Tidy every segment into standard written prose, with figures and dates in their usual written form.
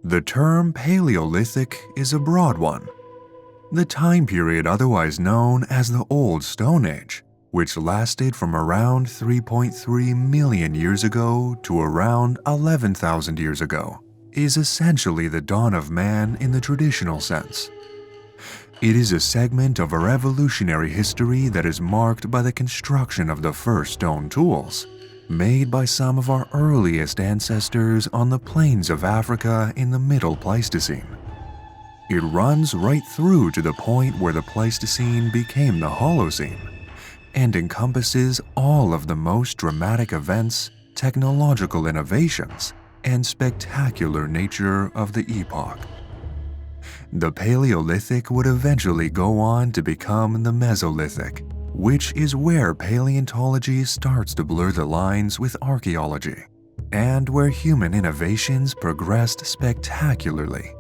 The term Paleolithic is a broad one. The time period otherwise known as the Old Stone Age, which lasted from around 3.3 million years ago to around 11,000 years ago, is essentially the dawn of man in the traditional sense. It is a segment of our evolutionary history that is marked by the construction of the first stone tools, made by some of our earliest ancestors on the plains of Africa in the Middle Pleistocene. It runs right through to the point where the Pleistocene became the Holocene, and encompasses all of the most dramatic events, technological innovations, and spectacular nature of the epoch. The Paleolithic would eventually go on to become the Mesolithic, which is where paleontology starts to blur the lines with archaeology, and where human innovations progressed spectacularly.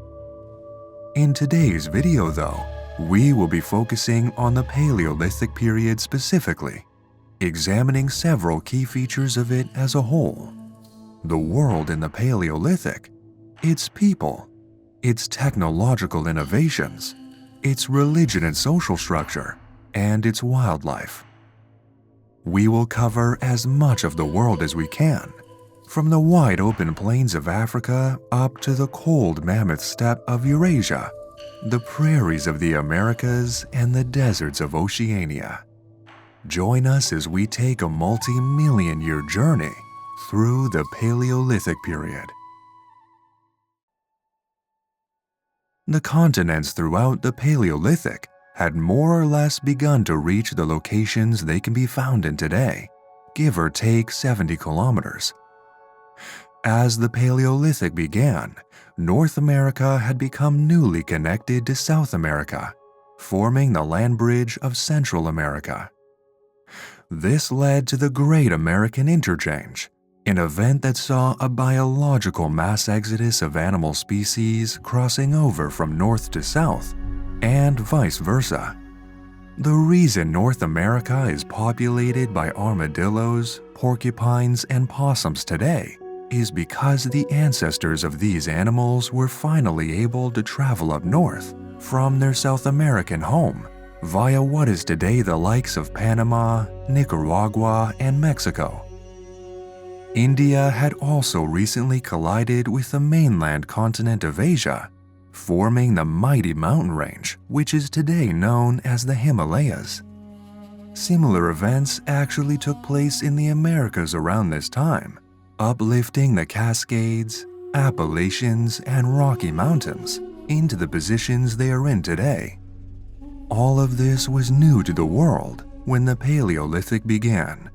In today's video, though, we will be focusing on the Paleolithic period specifically, examining several key features of it as a whole. The world in the Paleolithic, its people, its technological innovations, its religion and social structure, and its wildlife. We will cover as much of the world as we can, from the wide open plains of Africa up to the cold Mammoth Steppe of Eurasia, the prairies of the Americas, and the deserts of Oceania. Join us as we take a multi-million-year journey through the Paleolithic period. The continents throughout the Paleolithic had more or less begun to reach the locations they can be found in today, give or take 70 kilometers. As the Paleolithic began, North America had become newly connected to South America, forming the land bridge of Central America. This led to the Great American Interchange, an event that saw a biological mass exodus of animal species crossing over from north to south, and vice versa. The reason North America is populated by armadillos, porcupines, and possums today is because the ancestors of these animals were finally able to travel up north from their South American home via what is today the likes of Panama, Nicaragua, and Mexico. India had also recently collided with the mainland continent of Asia, forming the mighty mountain range which is today known as the Himalayas. Similar events actually took place in the Americas around this time, uplifting the Cascades, Appalachians, and Rocky Mountains into the positions they are in today. All of this was new to the world when the Paleolithic began.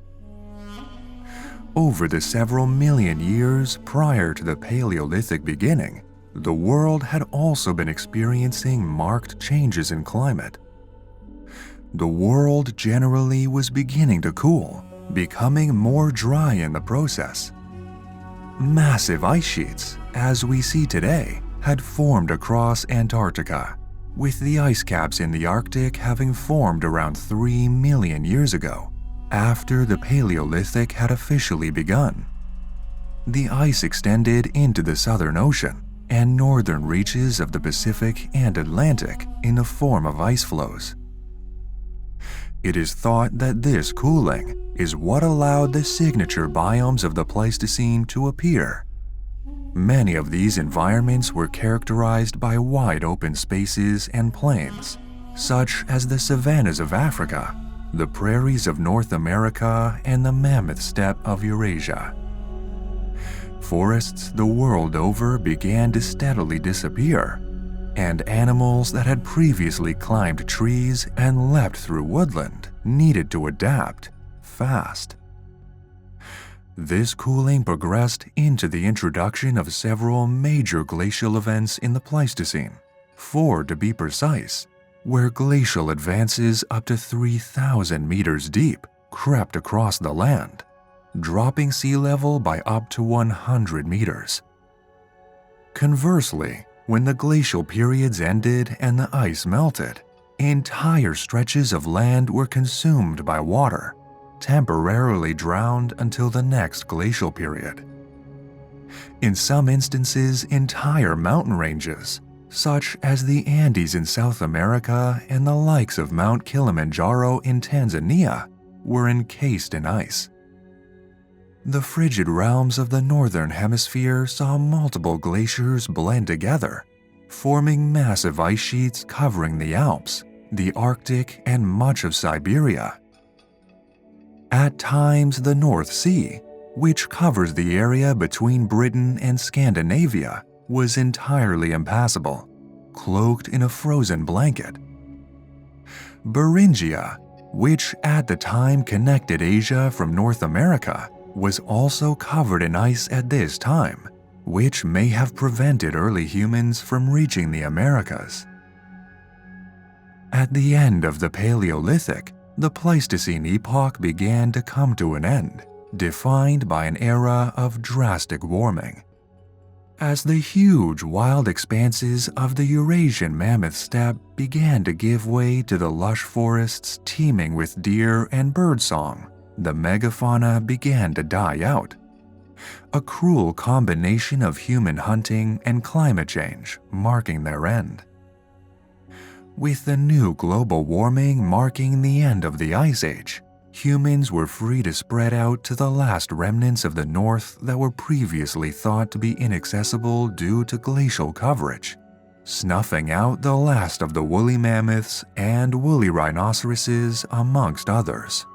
Over the several million years prior to the Paleolithic beginning, the world had also been experiencing marked changes in climate. The world generally was beginning to cool, becoming more dry in the process. Massive ice sheets, as we see today, had formed across Antarctica, with the ice caps in the Arctic having formed around 3 million years ago, after the Paleolithic had officially begun. The ice extended into the Southern Ocean and northern reaches of the Pacific and Atlantic in the form of ice flows. It is thought that this cooling is what allowed the signature biomes of the Pleistocene to appear. Many of these environments were characterized by wide open spaces and plains, such as the savannas of Africa, the prairies of North America, and the Mammoth Steppe of Eurasia. Forests the world over began to steadily disappear, and animals that had previously climbed trees and leapt through woodland needed to adapt fast. This cooling progressed into the introduction of several major glacial events in the Pleistocene, 4 to be precise, where glacial advances up to 3,000 meters deep crept across the land, dropping sea level by up to 100 meters. Conversely, when the glacial periods ended and the ice melted, entire stretches of land were consumed by water, temporarily drowned until the next glacial period. In some instances, entire mountain ranges, such as the Andes in South America and the likes of Mount Kilimanjaro in Tanzania, were encased in ice. The frigid realms of the northern hemisphere saw multiple glaciers blend together, forming massive ice sheets covering the Alps, the Arctic, and much of Siberia. At times, the North Sea, which covers the area between Britain and Scandinavia, was entirely impassable, cloaked in a frozen blanket. Beringia, which at the time connected Asia from North America, was also covered in ice at this time, which may have prevented early humans from reaching the Americas. At the end of the Paleolithic, the Pleistocene epoch began to come to an end, defined by an era of drastic warming. As the huge wild expanses of the Eurasian Mammoth Steppe began to give way to the lush forests teeming with deer and birdsong, the megafauna began to die out. A cruel combination of human hunting and climate change marking their end. With the new global warming marking the end of the Ice Age, humans were free to spread out to the last remnants of the North that were previously thought to be inaccessible due to glacial coverage, snuffing out the last of the woolly mammoths and woolly rhinoceroses amongst others.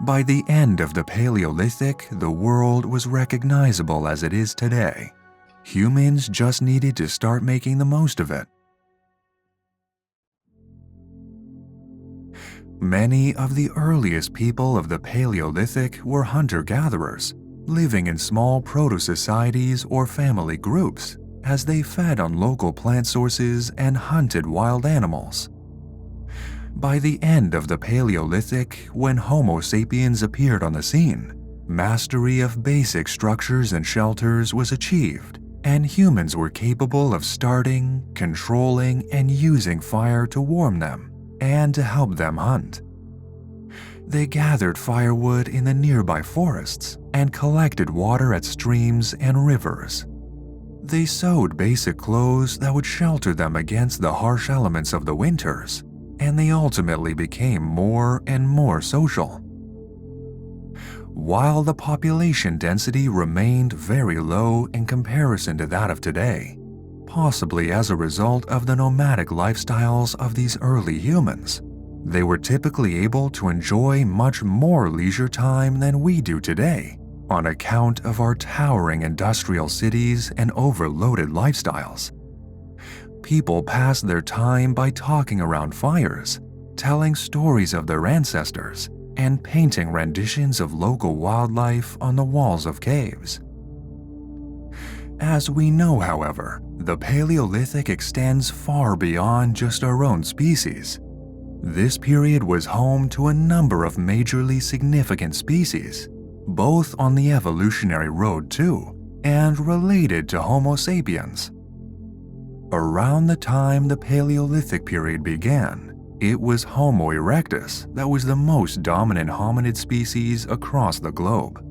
By the end of the Paleolithic, the world was recognizable as it is today. Humans just needed to start making the most of it. Many of the earliest people of the Paleolithic were hunter-gatherers, living in small proto-societies or family groups as they fed on local plant sources and hunted wild animals. By the end of the Paleolithic, when Homo sapiens appeared on the scene, mastery of basic structures and shelters was achieved, and humans were capable of starting, controlling, and using fire to warm them and to help them hunt. They gathered firewood in the nearby forests and collected water at streams and rivers. They sewed basic clothes that would shelter them against the harsh elements of the winters, and they ultimately became more and more social. While the population density remained very low in comparison to that of today, possibly as a result of the nomadic lifestyles of these early humans, they were typically able to enjoy much more leisure time than we do today on account of our towering industrial cities and overloaded lifestyles. People passed their time by talking around fires, telling stories of their ancestors, and painting renditions of local wildlife on the walls of caves. As we know, however, the Paleolithic extends far beyond just our own species. This period was home to a number of majorly significant species, both on the evolutionary road too, and related to Homo sapiens. Around the time the Paleolithic period began, it was Homo erectus that was the most dominant hominid species across the globe.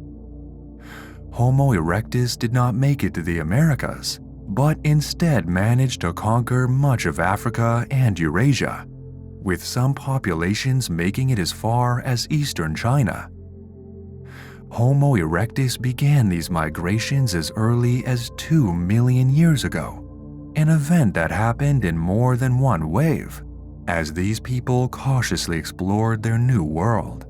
Homo erectus did not make it to the Americas, but instead managed to conquer much of Africa and Eurasia, with some populations making it as far as eastern China. Homo erectus began these migrations as early as 2 million years ago, an event that happened in more than one wave, as these people cautiously explored their new world.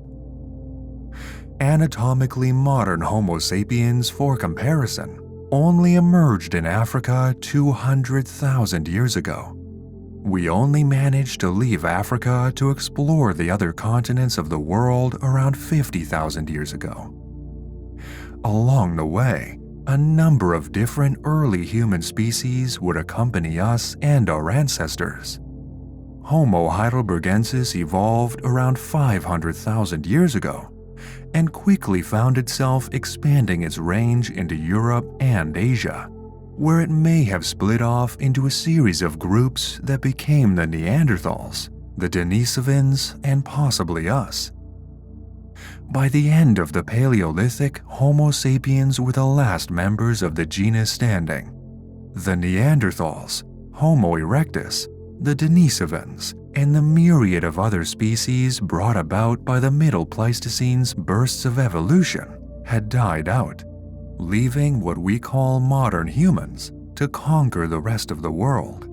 Anatomically modern Homo sapiens, for comparison, only emerged in Africa 200,000 years ago. We only managed to leave Africa to explore the other continents of the world around 50,000 years ago. Along the way, a number of different early human species would accompany us and our ancestors. Homo heidelbergensis evolved around 500,000 years ago and quickly found itself expanding its range into Europe and Asia, where it may have split off into a series of groups that became the Neanderthals, the Denisovans, and possibly us. By the end of the Paleolithic, Homo sapiens were the last members of the genus standing. The Neanderthals, Homo erectus, the Denisovans, and the myriad of other species brought about by the Middle Pleistocene's bursts of evolution had died out, leaving what we call modern humans to conquer the rest of the world.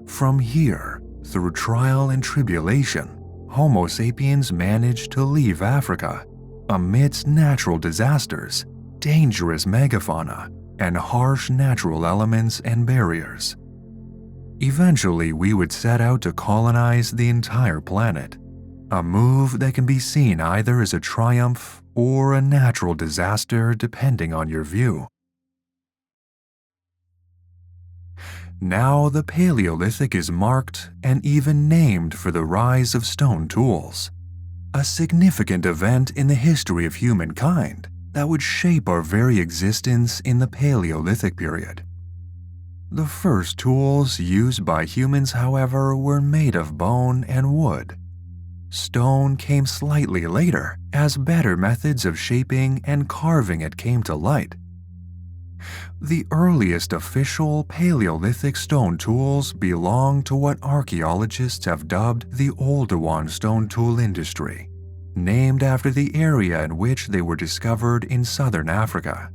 From here, through trial and tribulation, Homo sapiens managed to leave Africa amidst natural disasters, dangerous megafauna, and harsh natural elements and barriers. Eventually, we would set out to colonize the entire planet, a move that can be seen either as a triumph or a natural disaster depending on your view. Now the Paleolithic is marked and even named for the rise of stone tools, a significant event in the history of humankind that would shape our very existence in the Paleolithic period. The first tools used by humans, however, were made of bone and wood. Stone came slightly later as better methods of shaping and carving it came to light. The earliest official Paleolithic stone tools belong to what archaeologists have dubbed the Oldowan stone tool industry, named after the area in which they were discovered in southern Africa.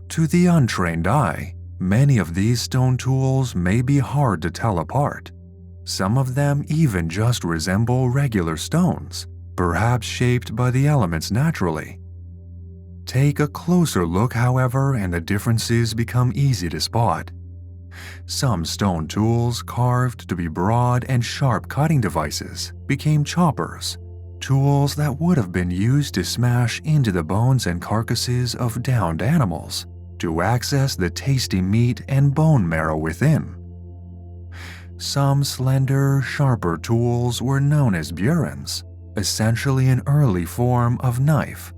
To the untrained eye, many of these stone tools may be hard to tell apart. Some of them even just resemble regular stones, perhaps shaped by the elements naturally. Take a closer look, however, and the differences become easy to spot. Some stone tools, carved to be broad and sharp cutting devices, became choppers, tools that would have been used to smash into the bones and carcasses of downed animals to access the tasty meat and bone marrow within. Some slender, sharper tools were known as burins, essentially an early form of knife.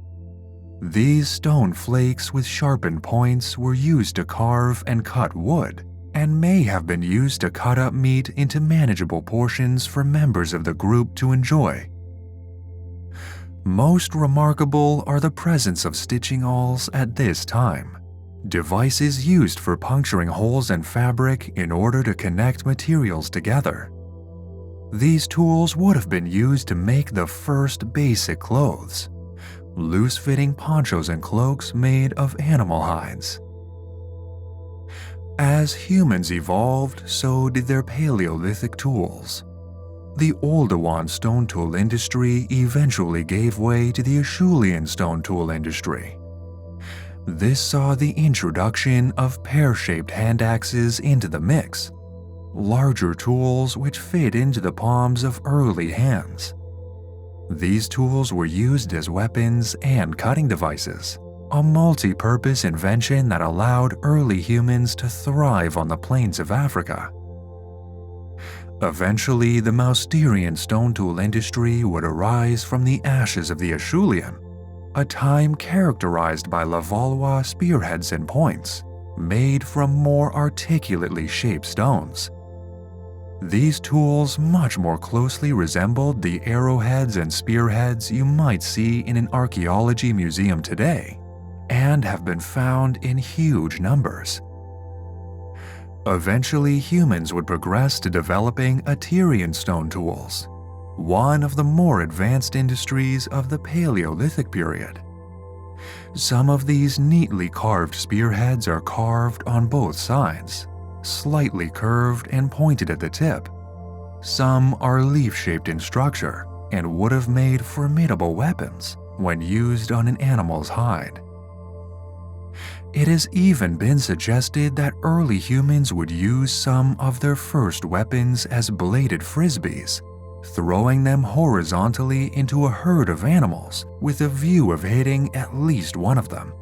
These stone flakes with sharpened points were used to carve and cut wood, and may have been used to cut up meat into manageable portions for members of the group to enjoy. Most remarkable are the presence of stitching awls at this time, devices used for puncturing holes in fabric in order to connect materials together. These tools would have been used to make the first basic clothes, loose-fitting ponchos and cloaks made of animal hides. As humans evolved, so did their Paleolithic tools. The Oldowan stone tool industry eventually gave way to the Acheulean stone tool industry. This saw the introduction of pear-shaped hand axes into the mix, larger tools which fit into the palms of early hands. These tools were used as weapons and cutting devices, a multi-purpose invention that allowed early humans to thrive on the plains of Africa. Eventually, the Mousterian stone tool industry would arise from the ashes of the Acheulean, a time characterized by Levallois spearheads and points, made from more articulately shaped stones. These tools much more closely resembled the arrowheads and spearheads you might see in an archaeology museum today, and have been found in huge numbers. Eventually, humans would progress to developing Aterian stone tools, one of the more advanced industries of the Paleolithic period. Some of these neatly carved spearheads are carved on both sides, slightly curved and pointed at the tip. Some are leaf-shaped in structure and would have made formidable weapons when used on an animal's hide. It has even been suggested that early humans would use some of their first weapons as bladed frisbees, throwing them horizontally into a herd of animals with a view of hitting at least one of them.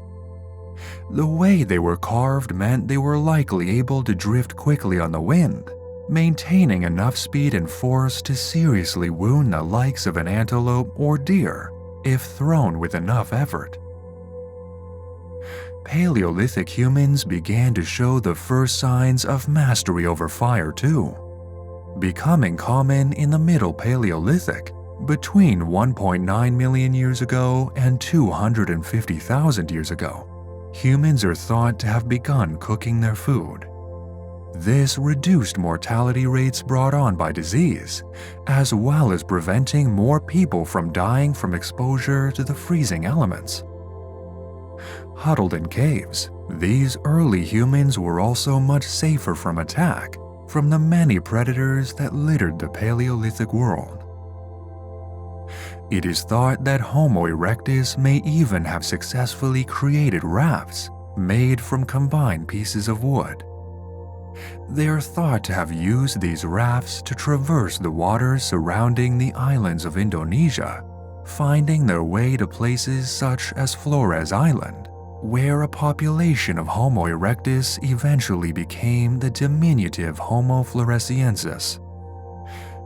The way they were carved meant they were likely able to drift quickly on the wind, maintaining enough speed and force to seriously wound the likes of an antelope or deer if thrown with enough effort. Paleolithic humans began to show the first signs of mastery over fire too. Becoming common in the Middle Paleolithic, Between 1.9 million years ago and 250,000 years ago, humans are thought to have begun cooking their food. This reduced mortality rates brought on by disease, as well as preventing more people from dying from exposure to the freezing elements. Huddled in caves, these early humans were also much safer from attack from the many predators that littered the Paleolithic world. It is thought that Homo erectus may even have successfully created rafts made from combined pieces of wood. They are thought to have used these rafts to traverse the waters surrounding the islands of Indonesia, finding their way to places such as Flores Island, where a population of Homo erectus eventually became the diminutive Homo floresiensis.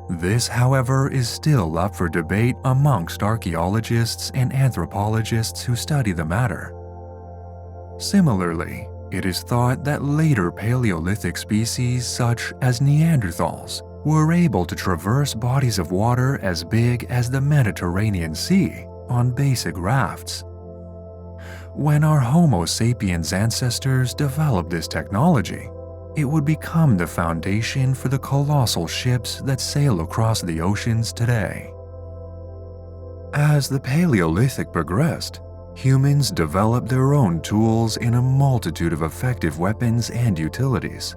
This, however, is still up for debate amongst archaeologists and anthropologists who study the matter. Similarly, it is thought that later Paleolithic species such as Neanderthals were able to traverse bodies of water as big as the Mediterranean Sea on basic rafts. When our Homo sapiens ancestors developed this technology, it would become the foundation for the colossal ships that sail across the oceans today. As the Paleolithic progressed, humans developed their own tools in a multitude of effective weapons and utilities.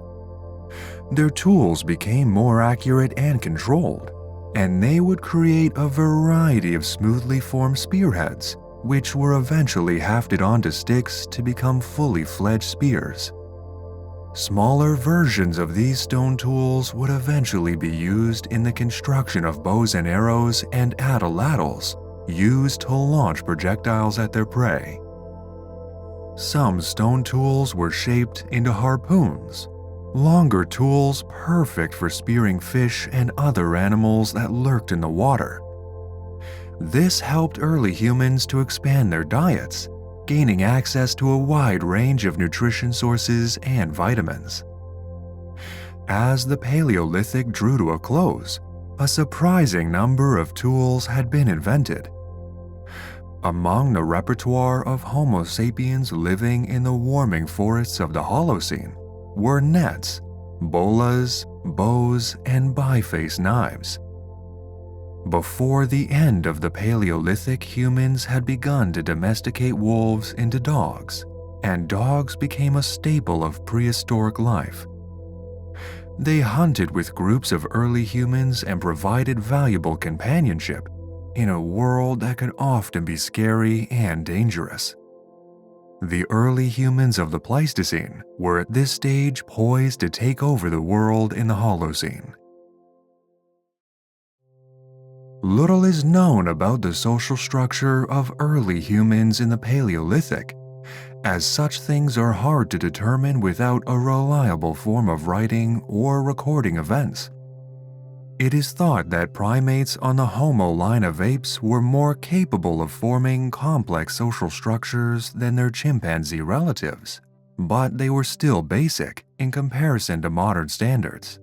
Their tools became more accurate and controlled, and they would create a variety of smoothly formed spearheads, which were eventually hafted onto sticks to become fully fledged spears. Smaller versions of these stone tools would eventually be used in the construction of bows and arrows and atlatls used to launch projectiles at their prey. Some stone tools were shaped into harpoons, longer tools perfect for spearing fish and other animals that lurked in the water. This helped early humans to expand their diets, gaining access to a wide range of nutrition sources and vitamins. As the Paleolithic drew to a close, a surprising number of tools had been invented. Among the repertoire of Homo sapiens living in the warming forests of the Holocene were nets, bolas, bows, and biface knives. Before the end of the Paleolithic, humans had begun to domesticate wolves into dogs, and dogs became a staple of prehistoric life. They hunted with groups of early humans and provided valuable companionship in a world that could often be scary and dangerous. The early humans of the Pleistocene were at this stage poised to take over the world in the Holocene. Little is known about the social structure of early humans in the Paleolithic, as such things are hard to determine without a reliable form of writing or recording events. It is thought that primates on the Homo line of apes were more capable of forming complex social structures than their chimpanzee relatives, but they were still basic in comparison to modern standards.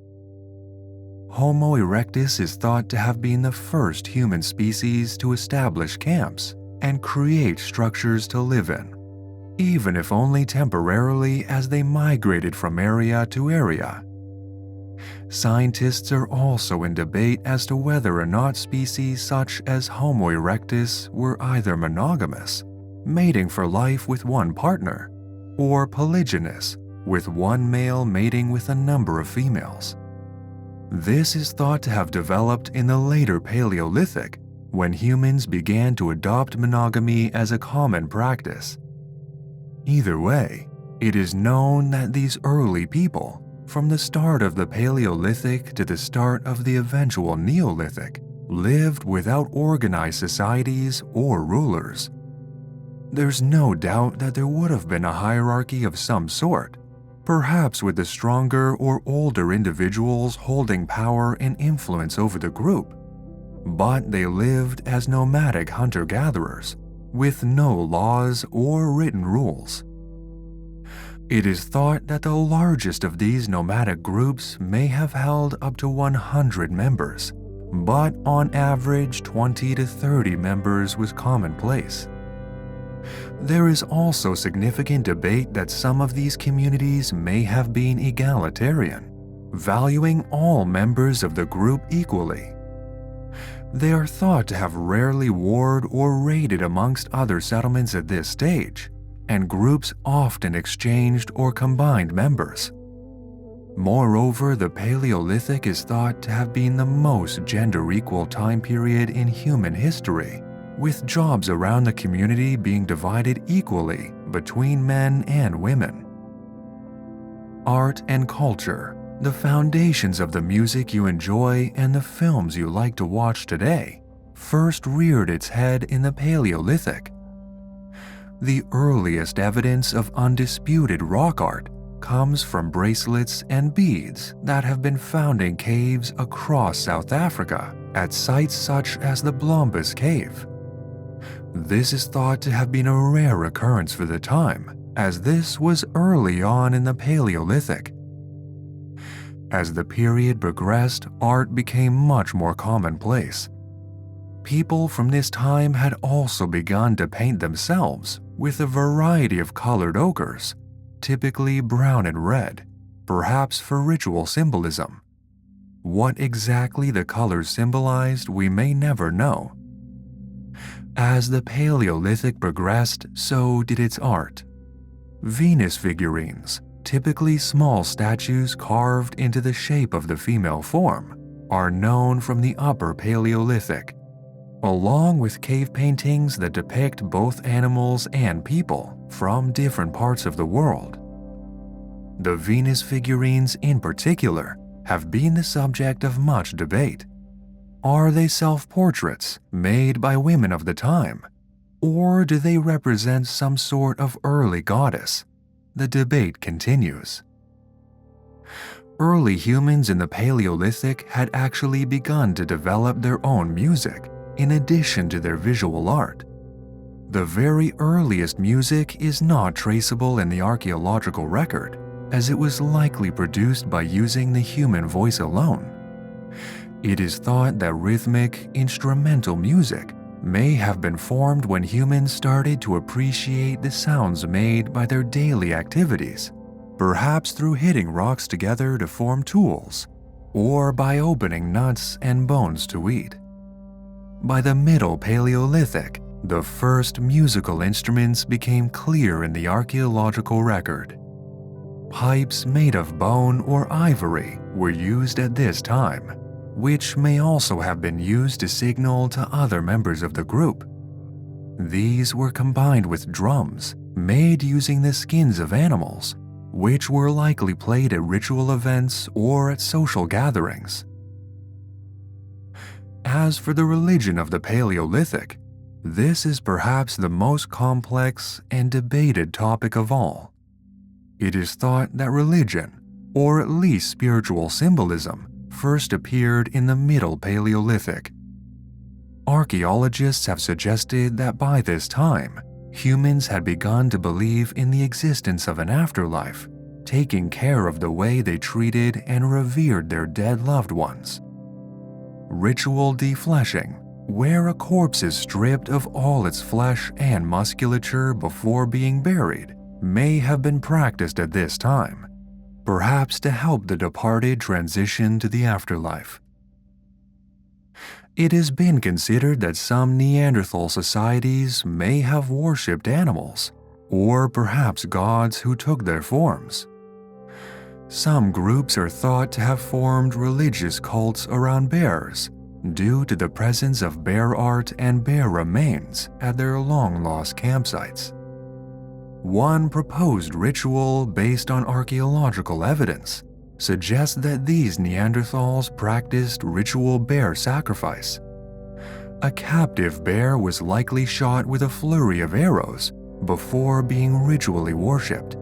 Homo erectus is thought to have been the first human species to establish camps and create structures to live in, even if only temporarily as they migrated from area to area. Scientists are also in debate as to whether or not species such as Homo erectus were either monogamous, mating for life with one partner, or polygynous, with one male mating with a number of females. This is thought to have developed in the later Paleolithic, when humans began to adopt monogamy as a common practice. Either way, it is known that these early people, from the start of the Paleolithic to the start of the eventual Neolithic, lived without organized societies or rulers. There's no doubt that there would have been a hierarchy of some sort, perhaps with the stronger or older individuals holding power and influence over the group, but they lived as nomadic hunter-gatherers, with no laws or written rules. It is thought that the largest of these nomadic groups may have held up to 100 members, but on average 20 to 30 members was commonplace. There is also significant debate that some of these communities may have been egalitarian, valuing all members of the group equally. They are thought to have rarely warred or raided amongst other settlements at this stage, and groups often exchanged or combined members. Moreover, the Paleolithic is thought to have been the most gender-equal time period in human history, with jobs around the community being divided equally between men and women. Art and culture, the foundations of the music you enjoy and the films you like to watch today, first reared its head in the Paleolithic. The earliest evidence of undisputed rock art comes from bracelets and beads that have been found in caves across South Africa at sites such as the Blombus Cave. This is thought to have been a rare occurrence for the time, as this was early on in the Paleolithic. As the period progressed, art became much more commonplace. People from this time had also begun to paint themselves with a variety of colored ochres, typically brown and red, perhaps for ritual symbolism. What exactly the colors symbolized, we may never know. As the Paleolithic progressed, so did its art. Venus figurines, typically small statues carved into the shape of the female form, are known from the Upper Paleolithic, along with cave paintings that depict both animals and people from different parts of the world. The Venus figurines in particular have been the subject of much debate. Are they self-portraits made by women of the time, or do they represent some sort of early goddess? The debate continues. Early humans in the Paleolithic had actually begun to develop their own music in addition to their visual art. The very earliest music is not traceable in the archaeological record, as it was likely produced by using the human voice alone. It is thought that rhythmic, instrumental music may have been formed when humans started to appreciate the sounds made by their daily activities, perhaps through hitting rocks together to form tools, or by opening nuts and bones to eat. By the Middle Paleolithic, the first musical instruments became clear in the archaeological record. Pipes made of bone or ivory were used at this time, which may also have been used to signal to other members of the group. These were combined with drums made using the skins of animals, which were likely played at ritual events or at social gatherings. As for the religion of the Paleolithic, this is perhaps the most complex and debated topic of all. It is thought that religion, or at least spiritual symbolism, first appeared in the Middle Paleolithic. Archaeologists have suggested that by this time, humans had begun to believe in the existence of an afterlife, taking care of the way they treated and revered their dead loved ones. Ritual defleshing, where a corpse is stripped of all its flesh and musculature before being buried, may have been practiced at this time, perhaps to help the departed transition to the afterlife. It has been considered that some Neanderthal societies may have worshipped animals, or perhaps gods who took their forms. Some groups are thought to have formed religious cults around bears due to the presence of bear art and bear remains at their long-lost campsites. One proposed ritual based on archaeological evidence suggests that these Neanderthals practiced ritual bear sacrifice. A captive bear was likely shot with a flurry of arrows before being ritually worshipped.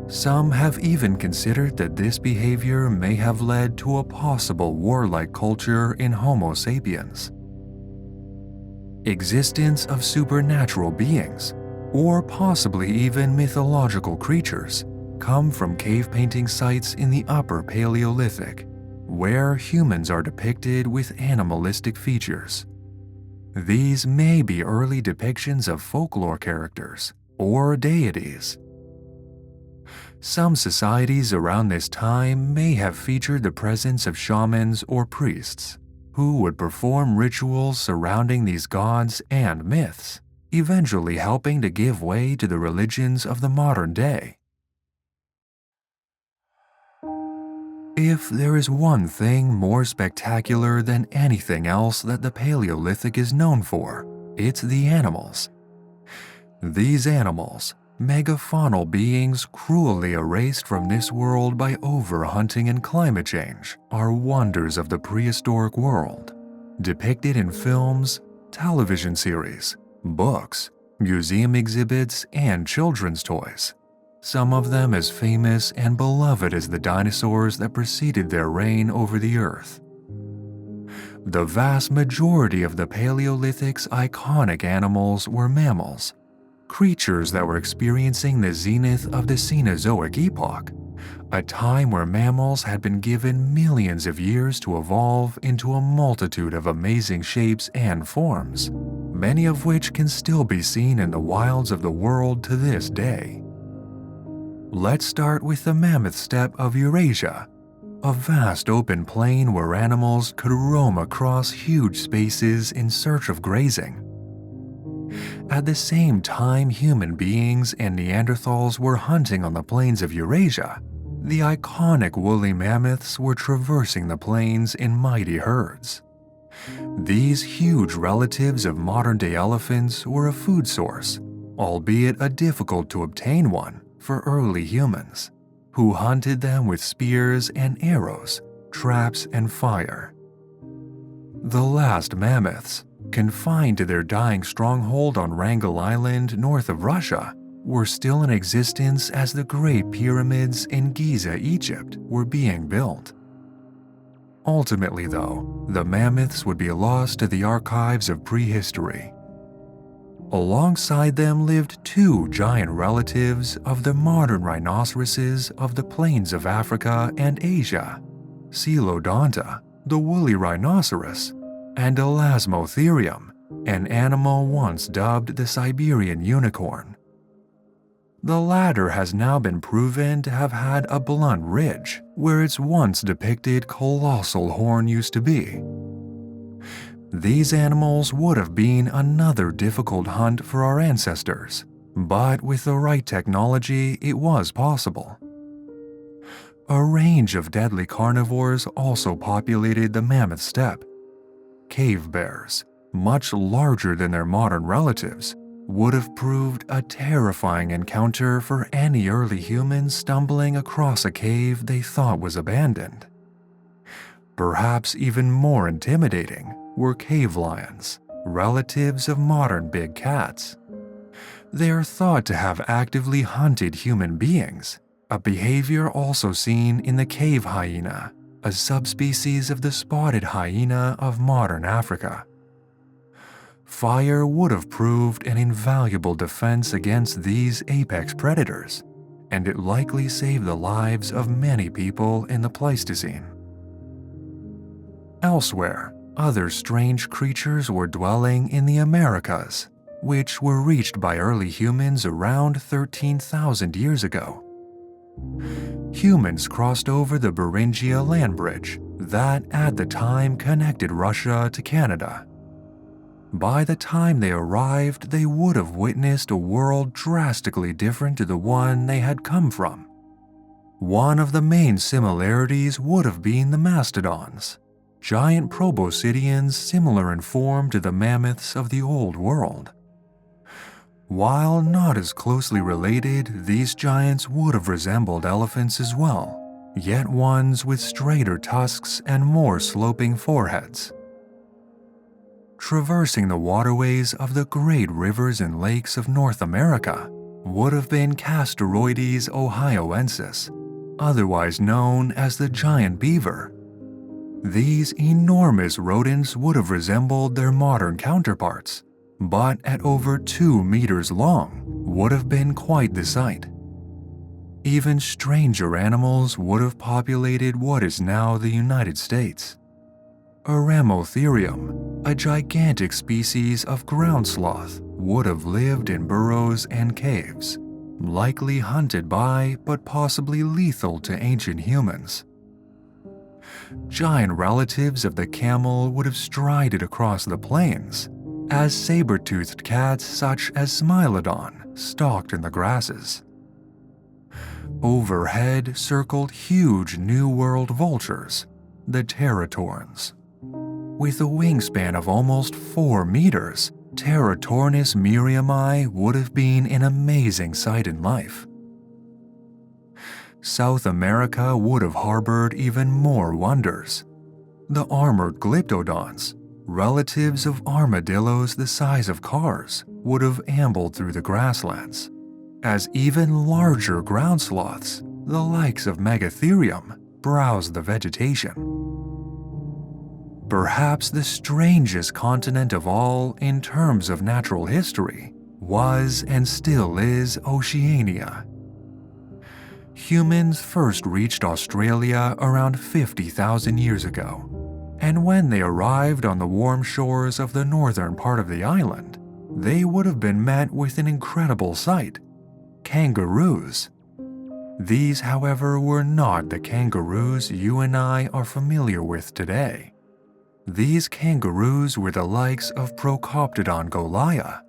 Some have even considered that this behavior may have led to a possible warlike culture in Homo sapiens. Existence of supernatural beings, or possibly even mythological creatures, come from cave painting sites in the Upper Paleolithic, where humans are depicted with animalistic features. These may be early depictions of folklore characters or deities. Some societies around this time may have featured the presence of shamans or priests, who would perform rituals surrounding these gods and myths, eventually helping to give way to the religions of the modern day. If there is one thing more spectacular than anything else that the Paleolithic is known for, it's the animals. These animals, megafaunal beings cruelly erased from this world by overhunting and climate change, are wonders of the prehistoric world, depicted in films, television series, books, museum exhibits, and children's toys. Some of them as famous and beloved as the dinosaurs that preceded their reign over the earth. The vast majority of the Paleolithic's iconic animals were mammals, creatures that were experiencing the zenith of the Cenozoic epoch, a time where mammals had been given millions of years to evolve into a multitude of amazing shapes and forms, many of which can still be seen in the wilds of the world to this day. Let's start with the Mammoth Steppe of Eurasia, a vast open plain where animals could roam across huge spaces in search of grazing. At the same time human beings and Neanderthals were hunting on the plains of Eurasia, the iconic woolly mammoths were traversing the plains in mighty herds. These huge relatives of modern-day elephants were a food source, albeit a difficult-to-obtain one, for early humans, who hunted them with spears and arrows, traps and fire. The last mammoths, confined to their dying stronghold on Wrangel Island north of Russia, were still in existence as the Great Pyramids in Giza, Egypt, were being built. Ultimately, though, the mammoths would be lost to the archives of prehistory. Alongside them lived two giant relatives of the modern rhinoceroses of the plains of Africa and Asia, Coelodonta, the woolly rhinoceros, and Elasmotherium, an animal once dubbed the Siberian unicorn. The latter has now been proven to have had a blunt ridge where its once depicted colossal horn used to be. These animals would have been another difficult hunt for our ancestors, but with the right technology it was possible. A range of deadly carnivores also populated the Mammoth Steppe. Cave bears, much larger than their modern relatives, would have proved a terrifying encounter for any early humans stumbling across a cave they thought was abandoned. Perhaps even more intimidating were cave lions, relatives of modern big cats. They are thought to have actively hunted human beings, a behavior also seen in the cave hyena, a subspecies of the spotted hyena of modern Africa. Fire would have proved an invaluable defense against these apex predators, and it likely saved the lives of many people in the Pleistocene. Elsewhere, other strange creatures were dwelling in the Americas, which were reached by early humans around 13,000 years ago. Humans crossed over the Beringia land bridge that at the time connected Russia to Canada. By the time they arrived, they would have witnessed a world drastically different to the one they had come from. One of the main similarities would have been the mastodons, giant proboscideans similar in form to the mammoths of the Old World. While not as closely related, these giants would have resembled elephants as well, yet ones with straighter tusks and more sloping foreheads. Traversing the waterways of the great rivers and lakes of North America would have been Castoroides ohioensis, otherwise known as the giant beaver. These enormous rodents would have resembled their modern counterparts, but at over 2 meters long would have been quite the sight. Even stranger animals would have populated what is now the United States. Aramotherium, a gigantic species of ground sloth, would have lived in burrows and caves, likely hunted by but possibly lethal to ancient humans. Giant relatives of the camel would have strided across the plains, as saber-toothed cats such as Smilodon stalked in the grasses. Overhead circled huge New World vultures, the teratorns. With a wingspan of almost 4 meters, Teratornis miriami would have been an amazing sight in life. South America would have harbored even more wonders. The armored glyptodons, relatives of armadillos the size of cars, would have ambled through the grasslands, as even larger ground sloths, the likes of Megatherium, browsed the vegetation. Perhaps the strangest continent of all in terms of natural history was and still is Oceania. Humans first reached Australia around 50,000 years ago, and when they arrived on the warm shores of the northern part of the island, they would have been met with an incredible sight: kangaroos. These, however, were not the kangaroos you and I are familiar with today. These kangaroos were the likes of Procoptodon goliath,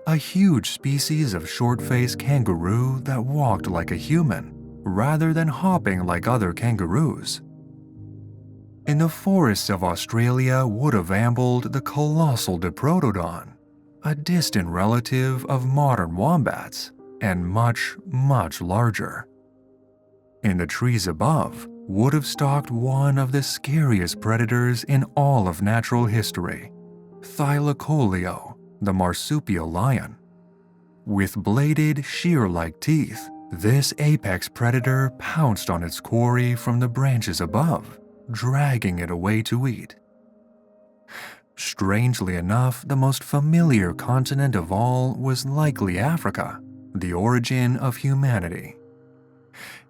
a huge species of short-faced kangaroo that walked like a human rather than hopping like other kangaroos. In the forests of Australia would have ambled the colossal Diprotodon, a distant relative of modern wombats and much, much larger. In the trees above would have stalked one of the scariest predators in all of natural history, Thylacoleo, the marsupial lion. With bladed, shear-like teeth, this apex predator pounced on its quarry from the branches above, dragging it away to eat. Strangely enough, the most familiar continent of all was likely Africa, the origin of humanity.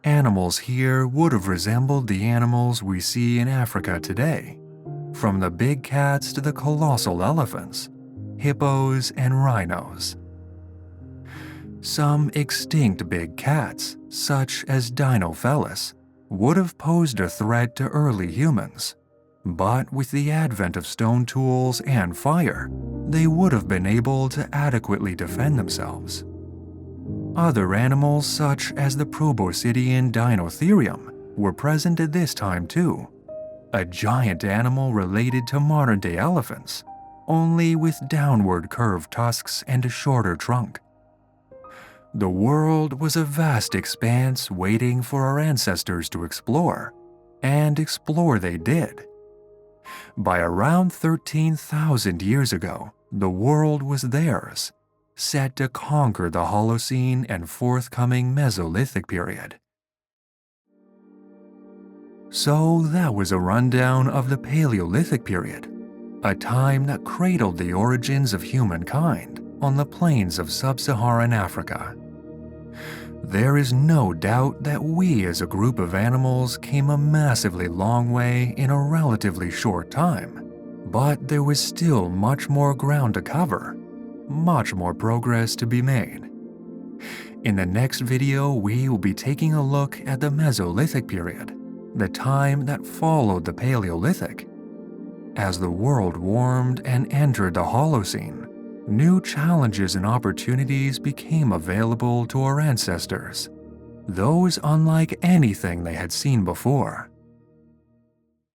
Animals here would have resembled the animals we see in Africa today, from the big cats to the colossal elephants, hippos, and rhinos. Some extinct big cats, such as Dinofelis, would have posed a threat to early humans, but with the advent of stone tools and fire, they would have been able to adequately defend themselves. Other animals, such as the proboscidean Dinotherium, were present at this time too, a giant animal related to modern-day elephants, only with downward curved tusks and a shorter trunk. The world was a vast expanse waiting for our ancestors to explore, and explore they did. By around 13,000 years ago, the world was theirs, set to conquer the Holocene and forthcoming Mesolithic period. So that was a rundown of the Paleolithic period, a time that cradled the origins of humankind on the plains of sub-Saharan Africa. There is no doubt that we as a group of animals came a massively long way in a relatively short time, but there was still much more ground to cover, much more progress to be made. In the next video, we will be taking a look at the Mesolithic period, the time that followed the Paleolithic. As the world warmed and entered the Holocene, new challenges and opportunities became available to our ancestors, those unlike anything they had seen before.